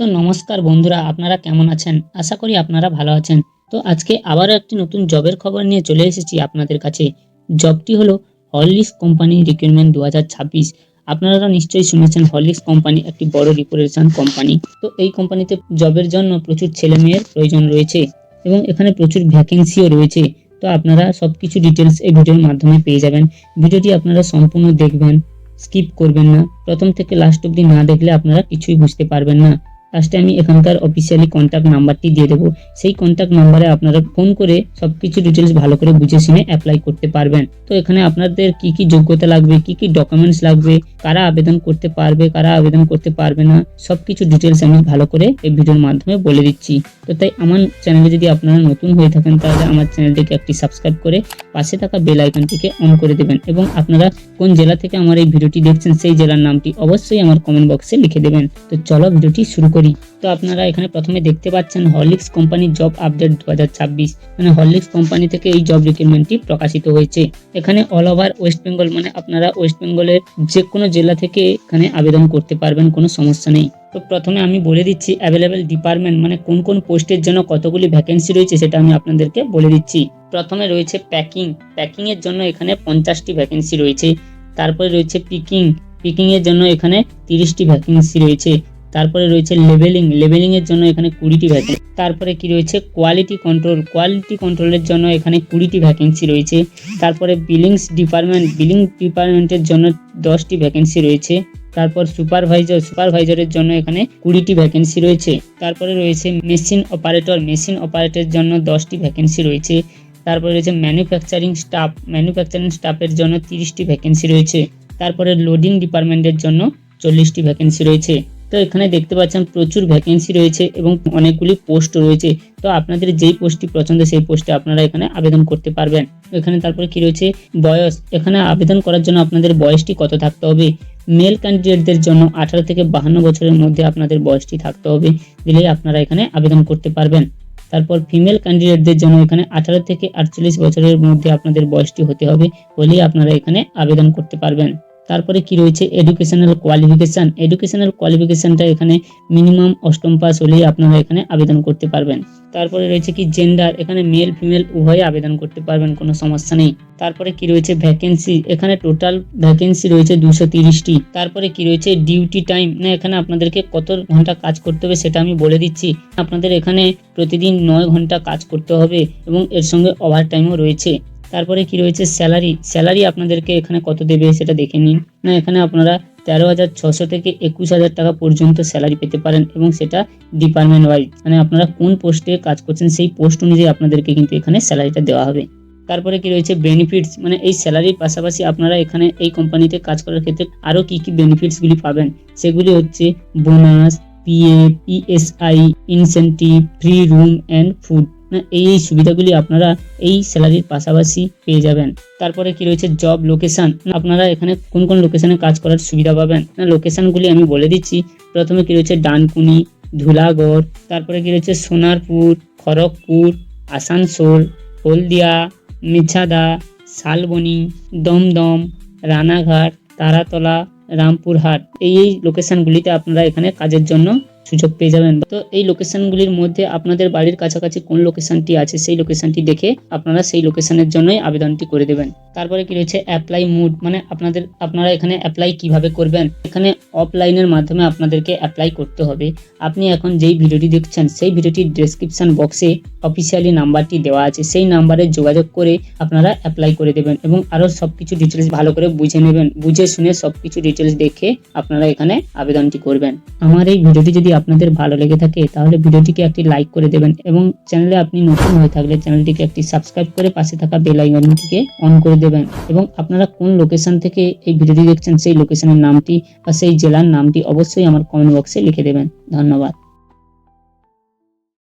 তো নমস্কার বন্ধুরা, আপনারা কেমন আছেন? আশা করি আপনারা ভালো আছেন। তো আজকে আবারও একটি নতুন জবের খবর নিয়ে চলে এসেছি আপনাদের কাছে। জবটি হলো হরলিক্স কোম্পানি রিক্রুটমেন্ট 2026। আপনারা নিশ্চয়ই শুনেছেন হরলিক্স কোম্পানি একটি বড় রিক্রুটেশন কোম্পানি। তো এই কোম্পানিতে জবের জন্য প্রচুর ছেলে মেয়ের প্রয়োজন রয়েছে এবং এখানে প্রচুর ভ্যাকেন্সিও রয়েছে। তো আপনারা সবকিছু ডিটেলস এই ভিডিওর মাধ্যমে পেয়ে যাবেন। ভিডিওটি আপনারা সম্পূর্ণ দেখবেন, স্কিপ করবেন না। প্রথম থেকে লাস্ট অবধি না দেখলে আপনারা কিছুই বুঝতে পারবেন না। লাস্টে আমি এখানকার অফিসিয়ালি কন্ট্যাক্ট নাম্বারটি দিয়ে দেবো। সেই কন্ট্যাক্ট নাম্বারে আপনারা ফোন করে সবকিছু ডিটেলস ভালো করে বুঝে শুনে অ্যাপ্লাই করতে পারবেন। তো এখানে আপনাদের কি কি যোগ্যতা লাগবে, কি কি ডকুমেন্টস লাগবে, কারা আবেদন করতে পারবে, কারা আবেদন করতে পারবে না, সবকিছু ডিটেলস আমি ভালো করে এই ভিডিওর মাধ্যমে বলে দিচ্ছি। তো তাই আমার চ্যানেলে যদি আপনারা নতুন হয়ে থাকেন তাহলে আমার চ্যানেলটিকে একটি সাবস্ক্রাইব করে পাশে থাকা বেল আইকনটিকে অন করে দেবেন এবং আপনারা কোন জেলা থেকে আমার এই ভিডিওটি দেখছেন সেই জেলার নামটি অবশ্যই আমার কমেন্ট বক্সে লিখে দেবেন। তো চলো ভিডিওটি শুরু করি। তো আপনারা এখানে প্রথমে দেখতে পাচ্ছেন হরলিক্স কোম্পানির জব আপডেট 2026, মানে হরলিক্স কোম্পানি থেকে এই জব রিক্রুটমেন্টটি প্রকাশিত হয়েছে। এখানে অল ওভার ওয়েস্ট বেঙ্গল, মানে আপনারা ওয়েস্ট বেঙ্গলের যে কোনো জেলা থেকে এখানে আবেদন করতে পারবেন, কোনো সমস্যা নেই। তো প্রথমে আমি বলে দিচ্ছি অ্যাভেলেবেল ডিপার্টমেন্ট, মানে কোন কোন পোস্টের জন্য কতগুলি ভ্যাকেন্সি রয়েছে সেটা আমি আপনাদেরকে বলে দিচ্ছি। প্রথমে রয়েছে প্যাকিং এর জন্য এখানে 50টি ভ্যাকেন্সি রয়েছে। তারপরে রয়েছে পিকিং এর জন্য এখানে 30টি ভ্যাকেন্সি রয়েছে। তারপরে রয়েছে লেবেলিং এর জন্য এখানে 20টি ভ্যাকেন্সি। তারপরে কি রয়েছে কোয়ালিটি কন্ট্রোলের জন্য এখানে 20টি ভ্যাকেন্সি রয়েছে। তারপরে বিলিং ডিপার্টমেন্টের জন্য 10টি ভ্যাকেন্সি রয়েছে। তারপর সুপারভাইজারের জন্য এখানে 20টি ভ্যাকেন্সি রয়েছে। তারপরে রয়েছে মেশিন অপারেটরের জন্য 10টি ভ্যাকেন্সি রয়েছে। তারপরে রয়েছে ম্যানুফ্যাকচারিং স্টাফের জন্য 30টি ভ্যাকেন্সি রয়েছে। তারপরে লোডিং ডিপার্টমেন্টের জন্য 40টি ভ্যাকেন্সি রয়েছে। তো এখানে দেখতে পাচ্ছেন প্রচুর ভ্যাকেন্সি রয়েছে এবং অনেকগুলি পোস্ট রয়েছে। তো আপনাদের যেই পোস্টটি পছন্দ সেই পোস্টে আপনারা এখানে আবেদন করতে পারবেন। এখানে তারপরে কি রয়েছে বয়স, এখানে আবেদন করার জন্য আপনাদের বয়সটি কত থাকতে হবে। মেল ক্যান্ডিডেটদের জন্য 18 থেকে 52 বছরের মধ্যে আপনাদের বয়সটি থাকতে হবে, দিলেই আপনারা এখানে আবেদন করতে পারবেন। তারপর ফিমেল ক্যান্ডিডেটদের জন্য এখানে 18 থেকে 48 বছরের মধ্যে আপনাদের বয়সটি হতে হবে, হলেই আপনারা এখানে আবেদন করতে পারবেন। তারপরে কি রয়েছে এডুকেশনাল কোয়ালিফিকেশনটা এখানে মিনিমাম 8ম পাস হলেই আপনারা এখানে আবেদন করতে পারবেন। তারপরে রয়েছে কি জেন্ডার, এখানে মেল ফিমেল উভয়ে আবেদন করতে পারবেন, কোনো সমস্যা নেই। তারপরে কি রয়েছে ভ্যাকেন্সি, এখানে টোটাল ভ্যাকেন্সি রয়েছে 230টি। তারপরে কি রয়েছে ডিউটি টাইম, না এখানে আপনাদেরকে কত ঘন্টা কাজ করতে হবে সেটা আমি বলে দিচ্ছি। আপনাদের এখানে প্রতিদিন 9 ঘন্টা কাজ করতে হবে এবং এর সঙ্গে ওভার টাইমও রয়েছে। তারপরে কি রয়েছে স্যালারি আপনাদেরকে এখানে কত দেবে সেটা দেখে নিন। না এখানে আপনারা 13,600 থেকে 21,000 টাকা পর্যন্ত স্যালারি পেতে পারেন এবং সেটা ডিপার্টমেন্ট ওয়াইজ, মানে আপনারা কোন পোস্টে কাজ করছেন সেই পোস্ট অনুযায়ী আপনাদেরকে কিন্তু এখানে স্যালারিটা দেওয়া হবে। তারপরে কি রয়েছে বেনিফিটস, মানে এই স্যালারির পাশাপাশি আপনারা এখানে এই কোম্পানিতে কাজ করার ক্ষেত্রে আরও কি বেনিফিটসগুলি পাবেন সেগুলি হচ্ছে bonus, PF, ESI, incentive, free room and food. না এই সুবিধাগুলি আপনারা এই স্যালারির পাশাপাশি পেয়ে যাবেন। তারপরে কি রয়েছে জব লোকেশন, আপনারা এখানে কোন কোন লোকেশনে কাজ করার সুবিধা পাবেন, না লোকেশনগুলি আমি বলে দিচ্ছি। প্রথমে কি রয়েছে ডানকুনি, ধুলাগড়, তারপরে কি রয়েছে সোনারপুর, খড়গপুর, আসানসোল, হলদিয়া, মেছাদা, শালবনী, দমদম, রানাঘাট, তারাতলা, রামপুরহাট। এই লোকেশনগুলিতে আপনারা এখানে কাজের জন্য সুযোগ পেয়ে যাবেন। তো এই লোকেশনগুলির মধ্যে আপনাদের বাড়ির কাছাকাছি কোন লোকেশনটি আছে সেই লোকেশনটি দেখে আপনারা সেই লোকেশনের জন্যই আবেদনটি করে দেবেন। তারপরে কি রয়েছে অ্যাপ্লাই মুড, মানে আপনারা এখানে অ্যাপ্লাই কিভাবে করবেন। এখানে অফলাইনের মাধ্যমে আপনাদেরকে অ্যাপ্লাই করতে হবে। আপনি এখন যেই ভিডিওটি দেখছেন সেই ভিডিওটির ডেসক্রিপশন বক্সে অফিসিয়ালি নাম্বারটি দেওয়া আছে, সেই নাম্বারে যোগাযোগ করে আপনারা অ্যাপ্লাই করে দেবেন এবং আরও সবকিছু ডিটেলস ভালো করে বুঝে নেবেন। বুঝে শুনে সবকিছু ডিটেলস দেখে আপনারা এখানে আবেদনটি করবেন। আমার এই ভিডিওটি যদি আপনাদের ভালো লেগে থাকে তাহলে ভিডিওটিকে একটি লাইক করে দেবেন এবং চ্যানেলে আপনি নতুন হয়ে থাকলে চ্যানেলটিকে একটি সাবস্ক্রাইব করে পাশে থাকা বেল আইকনটিকে অন করে দেবেন। এবং আপনারা কোন লোকেশন থেকে এই ভিডিওটি দেখছেন সেই লোকেশনের নামটি বা সেই জেলার নামটি অবশ্যই আমার কমেন্ট বক্সে লিখে দেবেন। ধন্যবাদ।